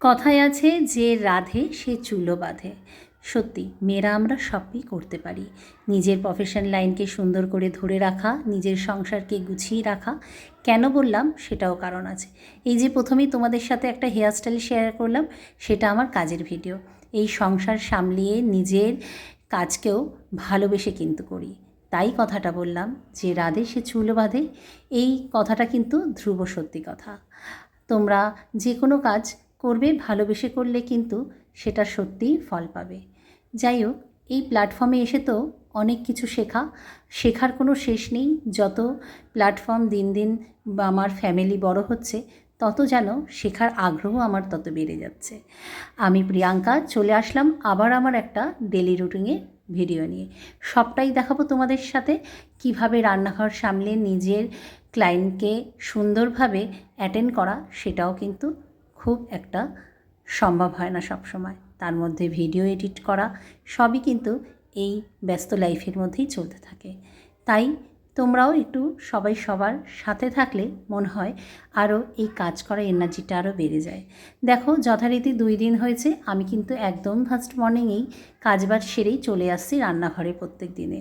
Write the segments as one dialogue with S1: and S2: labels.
S1: কথায় আছে যে রাধে সে চুলো বাঁধে। সত্যি মেয়েরা আমরা সবই করতে পারি। নিজের প্রফেশন লাইনকে সুন্দর করে ধরে রাখা, নিজের সংসারকে গুছিয়ে রাখা। কেন বললাম সেটাও কারণ আছে। এই যে প্রথমেই তোমাদের সাথে একটা হেয়ারস্টাইল শেয়ার করলাম, সেটা আমার কাজের ভিডিও। এই সংসার সামলিয়ে নিজের কাজকেও ভালোবেসে কিন্তু করি, তাই কথাটা বললাম যে রাধে সে চুলো বাঁধে। এই কথাটা কিন্তু ধ্রুব সত্যি কথা। তোমরা যে কোনো কাজ করবে ভালোবেসে করলে কিন্তু সেটা সত্যিই ফল পাবে। যাই হোক, এই প্ল্যাটফর্মে এসে তো অনেক কিছু শেখার কোনো শেষ নেই। যত প্ল্যাটফর্ম দিন দিন বা আমার ফ্যামিলি বড় হচ্ছে, তত যেন শেখার আগ্রহ আমার তত বেড়ে যাচ্ছে। আমি প্রিয়াঙ্কা চলে আসলাম আবার আমার একটা ডেলি রুটিনের ভিডিও নিয়ে। সবটাই দেখাবো তোমাদের সাথে, কিভাবে রান্নাঘর সামলে নিজের ক্লায়েন্টকে সুন্দরভাবে অ্যাটেন্ড করা, সেটাও কিন্তু খুব একটা সম্ভব হয় না সব সময়। তার মধ্যে ভিডিও এডিট করা, সবই কিন্তু এই ব্যস্ত লাইফের মধ্যেই চলতে থাকে। তাই তোমরাও একটু সবাই সবার সাথে থাকলে মনে হয় আরও এই কাজ করা এনার্জিটা আরও বেড়ে যায়। দেখো, যথারীতি 2 দিন হয়েছে আমি কিন্তু একদম ফার্স্ট মর্নিংয়েই কাজবাজ সেরেই চলে আসছি রান্নাঘরে প্রত্যেক দিনে।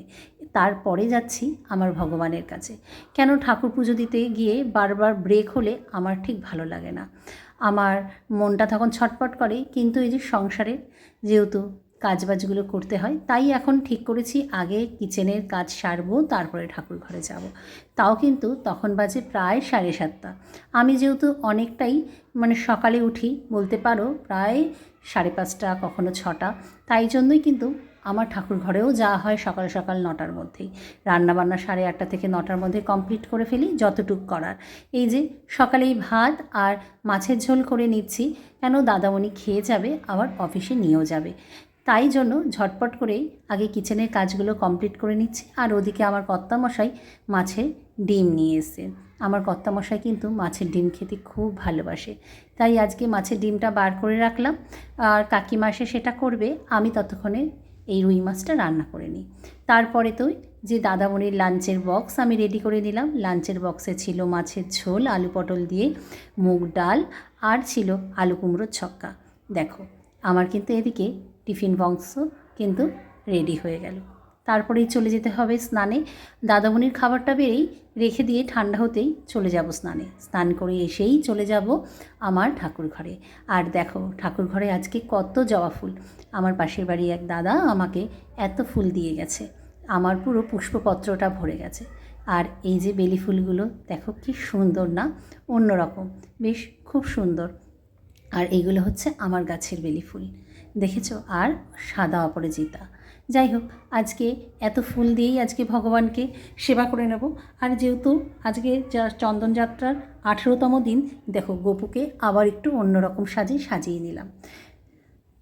S1: তারপরে যাচ্ছি আমার ভগবানের কাছে। কেন ঠাকুর পুজো দিতে গিয়ে বারবার ব্রেক হলে আমার ঠিক ভালো লাগে না। আমার মনটা তখন ছটপট করে, কিন্তু এই যে সংসারের যেহেতু কাজবাজগুলো করতে হয়, তাই এখন ঠিক করেছি আগে কিচেনের কাজ সারবো, তারপরে ঠাকুর ঘরে যাব। তাও কিন্তু তখন বাজে প্রায় 7:30। আমি যেহেতু অনেকটাই সকালে উঠি বলতে পারো, প্রায় 5:30 কখনো 6টা, তাই জন্যই কিন্তু আমার ঠাকুর ঘরেও যাওয়া হয় সকাল সকাল 9টার মধ্যেই। রান্নাবান্না 8:30 থেকে 9টার মধ্যে কমপ্লিট করে ফেলি যতটুক করার। এই যে সকালেই ভাত আর মাছের ঝোল করে নিচ্ছি, কেন দাদামণি খেয়ে যাবে, আবার অফিসে নিয়েও যাবে। তাই জন্য ঝটপট করেই আগে কিচেনের কাজগুলো কমপ্লিট করে নিচ্ছি। আর ওদিকে আমার কর্তামশাই মাছের ডিম নিয়ে এসেছেন। আমার কর্তামশাই কিন্তু মাছের ডিম খেতে খুব ভালোবাসে, তাই আজকে মাছের ডিমটা বার করে রাখলাম। আর কাকিমা এসে সেটা করবে, আমি ততক্ষণে এই রুই মাছটা রান্না করে নিই। তারপরে তো যে দাদামণির লাঞ্চের বক্স আমি রেডি করে নিলাম। লাঞ্চের বক্সে ছিল মাছের ঝোল, আলু পটল দিয়ে, মুগ ডাল, আর ছিল আলু কুমড়োর ছক্কা। দেখো, আমার কিন্তু এদিকে টিফিন বক্স কিন্তু রেডি হয়ে গেল। তারপরেই চলে যেতে হবে স্নানে। দাদামণির খাবারটা বেড়েই রেখে দিয়ে ঠান্ডা হতেই চলে যাব স্নানে। স্নান করে এসেই চলে যাব আমার ঠাকুর ঘরে। আর দেখো, ঠাকুর ঘরে আজকে কত জবা ফুল। আমার পাশের বাড়ি এক দাদা আমাকে এত ফুল দিয়ে গেছে, আমার পুরো পুষ্পপত্রটা ভরে গেছে। আর এই যে বেলি ফুলগুলো দেখো কি সুন্দর না, অন্যরকম, বেশ খুব সুন্দর। আর এইগুলো হচ্ছে আমার গাছের বেলি ফুল, দেখেছো, আর সাদা অপরাজিতা। যাই হোক, আজকে এত ফুল দিয়েই আজকে ভগবানকে সেবা করে নেব। আর যেহেতু আজকে চন্দনযাত্রার 18তম দিন, দেখো গোপুকে আবার একটু অন্যরকম সাজিয়ে নিলাম।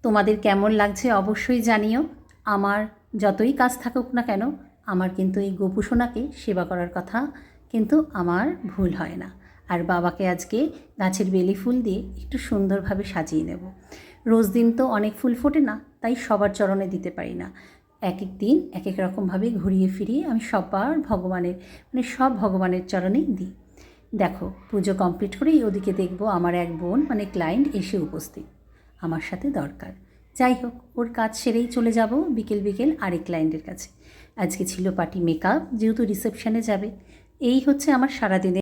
S1: তোমাদের কেমন লাগছে অবশ্যই জানিও। আমার যতই কাজ থাকুক না কেন, আমার কিন্তু এই গোপু সোনাকে সেবা করার কথা কিন্তু আমার ভুল হয় না। আর বাবাকে আজকে গাছের বেলি ফুল দিয়ে একটু সুন্দরভাবে সাজিয়ে নেব। রোজ দিন তো অনেক ফুল ফোটে না, তাই সবার চরণে দিতে পারি না। এক এক দিন এক এক রকমভাবে ঘুরিয়ে ফিরিয়ে আমি সবার ভগবানের সব ভগবানের চরণেই দিই। দেখো, পুজো কমপ্লিট করেই ওদিকে দেখবো আমার এক বোন ক্লায়েন্ট এসে উপস্থিত, আমার সাথে দরকার। যাই হোক, ওর কাজ সেরেই চলে যাব বিকেল আরেক ক্লায়েন্টের কাছে। আজকে ছিল পার্টি মেকআপ, যেহেতু রিসেপশানে যাবে। এই হচ্ছে আমার সারাদিনের